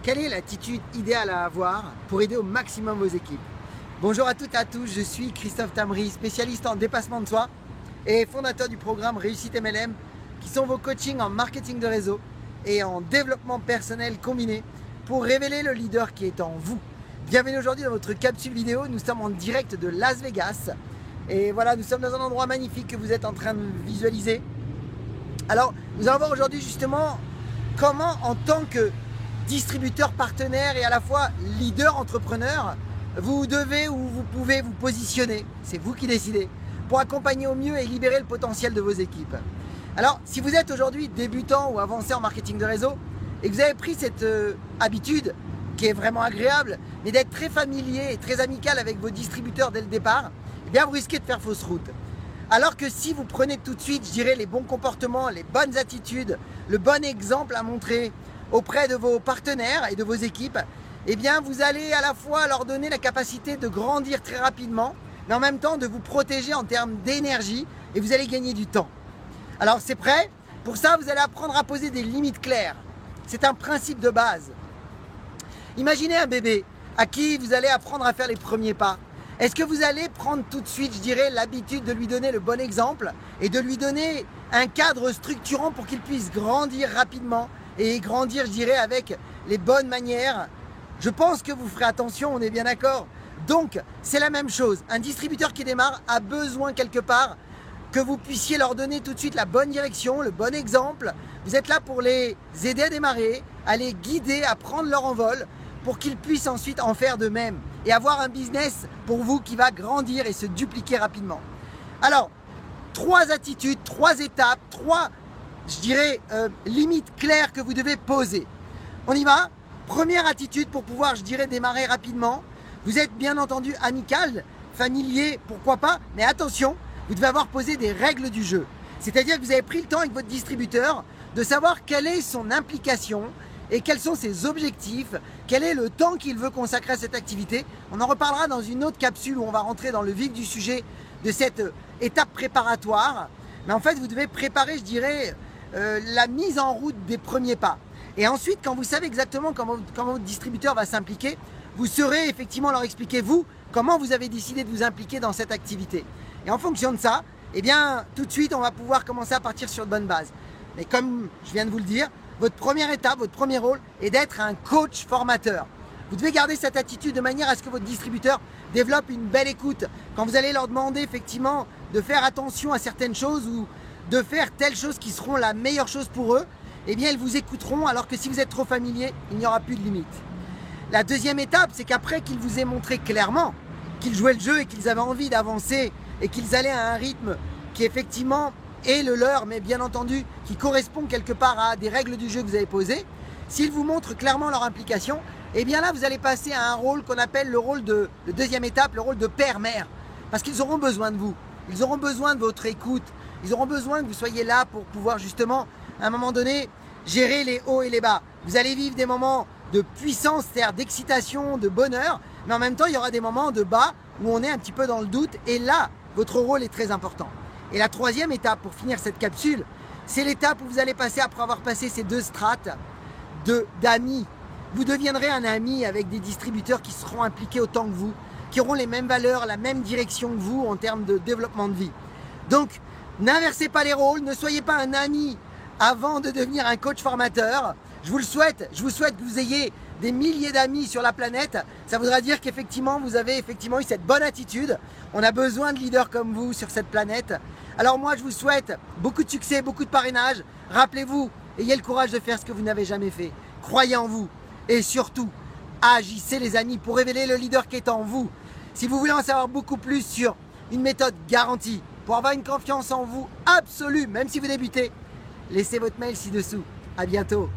Quelle est l'attitude idéale à avoir pour aider au maximum vos équipes? Bonjour à toutes et à tous, je suis Christophe Tamry, spécialiste en dépassement de soi et fondateur du programme Réussite MLM, qui sont vos coachings en marketing de réseau et en développement personnel combiné pour révéler le leader qui est en vous. Bienvenue aujourd'hui dans votre capsule vidéo, nous sommes en direct de Las Vegas et voilà, nous sommes dans un endroit magnifique que vous êtes en train de visualiser. Alors, nous allons voir aujourd'hui justement comment, en tant que distributeur partenaire et à la fois leader entrepreneur, vous devez ou vous pouvez vous positionner, c'est vous qui décidez, pour accompagner au mieux et libérer le potentiel de vos équipes. Alors, si vous êtes aujourd'hui débutant ou avancé en marketing de réseau et que vous avez pris cette habitude qui est vraiment agréable, mais d'être très familier et très amical avec vos distributeurs dès le départ, eh bien vous risquez de faire fausse route. Alors que si vous prenez tout de suite, je dirais, les bons comportements, les bonnes attitudes, le bon exemple à montrer auprès de vos partenaires et de vos équipes, eh bien vous allez à la fois leur donner la capacité de grandir très rapidement, mais en même temps de vous protéger en termes d'énergie et vous allez gagner du temps. Alors c'est prêt? Pour ça, vous allez apprendre à poser des limites claires. C'est un principe de base. Imaginez un bébé à qui vous allez apprendre à faire les premiers pas. Est-ce que vous allez prendre tout de suite, je dirais, l'habitude de lui donner le bon exemple et de lui donner un cadre structurant pour qu'il puisse grandir rapidement et grandir, je dirais, avec les bonnes manières? Je pense que vous ferez attention, on est bien d'accord. Donc, c'est la même chose. Un distributeur qui démarre a besoin quelque part que vous puissiez leur donner tout de suite la bonne direction, le bon exemple. Vous êtes là pour les aider à démarrer, à les guider, à prendre leur envol pour qu'ils puissent ensuite en faire de même et avoir un business pour vous qui va grandir et se dupliquer rapidement. Alors, 3 attitudes, 3 étapes, 3, je dirais, limites claires que vous devez poser. On y va? Première attitude pour pouvoir, je dirais, démarrer rapidement. Vous êtes bien entendu amical, familier, pourquoi pas, mais attention, vous devez avoir posé des règles du jeu. C'est-à-dire que vous avez pris le temps avec votre distributeur de savoir quelle est son implication et quels sont ses objectifs, quel est le temps qu'il veut consacrer à cette activité. On en reparlera dans une autre capsule où on va rentrer dans le vif du sujet de cette étape préparatoire. Mais en fait, vous devez préparer, je dirais, la mise en route des premiers pas. Et ensuite, quand vous savez exactement comment votre distributeur va s'impliquer, vous saurez effectivement leur expliquer, vous, comment vous avez décidé de vous impliquer dans cette activité. Et en fonction de ça, eh bien, tout de suite, on va pouvoir commencer à partir sur de bonnes bases. Mais comme je viens de vous le dire, votre première étape, votre premier rôle est d'être un coach formateur. Vous devez garder cette attitude de manière à ce que votre distributeur développe une belle écoute. Quand vous allez leur demander effectivement de faire attention à certaines choses ou de faire telles choses qui seront la meilleure chose pour eux, eh bien ils vous écouteront, alors que si vous êtes trop familier, il n'y aura plus de limite. La deuxième étape, c'est qu'après qu'ils vous aient montré clairement qu'ils jouaient le jeu et qu'ils avaient envie d'avancer et qu'ils allaient à un rythme qui effectivement est le leur, mais bien entendu qui correspond quelque part à des règles du jeu que vous avez posées, s'ils vous montrent clairement leur implication, eh bien là vous allez passer à un rôle qu'on appelle le rôle de deuxième étape, le rôle de père-mère, parce qu'ils auront besoin de vous, ils auront besoin de votre écoute, ils auront besoin que vous soyez là pour pouvoir justement à un moment donné gérer les hauts et les bas. Vous allez vivre des moments de puissance, c'est-à-dire d'excitation, de bonheur, mais en même temps il y aura des moments de bas où on est un petit peu dans le doute et là votre rôle est très important. Et la troisième étape pour finir cette capsule, c'est l'étape où vous allez passer, après avoir passé ces 2 strates d'amis. Vous deviendrez un ami avec des distributeurs qui seront impliqués autant que vous, qui auront les mêmes valeurs, la même direction que vous en termes de développement de vie. Donc, n'inversez pas les rôles, ne soyez pas un ami avant de devenir un coach formateur. Je vous souhaite que vous ayez des milliers d'amis sur la planète. Ça voudra dire qu'effectivement, vous avez effectivement eu cette bonne attitude. On a besoin de leaders comme vous sur cette planète. Alors moi, je vous souhaite beaucoup de succès, beaucoup de parrainage. Rappelez-vous, ayez le courage de faire ce que vous n'avez jamais fait. Croyez en vous et surtout, agissez les amis pour révéler le leader qui est en vous. Si vous voulez en savoir beaucoup plus sur une méthode garantie pour avoir une confiance en vous absolue, même si vous débutez, laissez votre mail ci-dessous. À bientôt.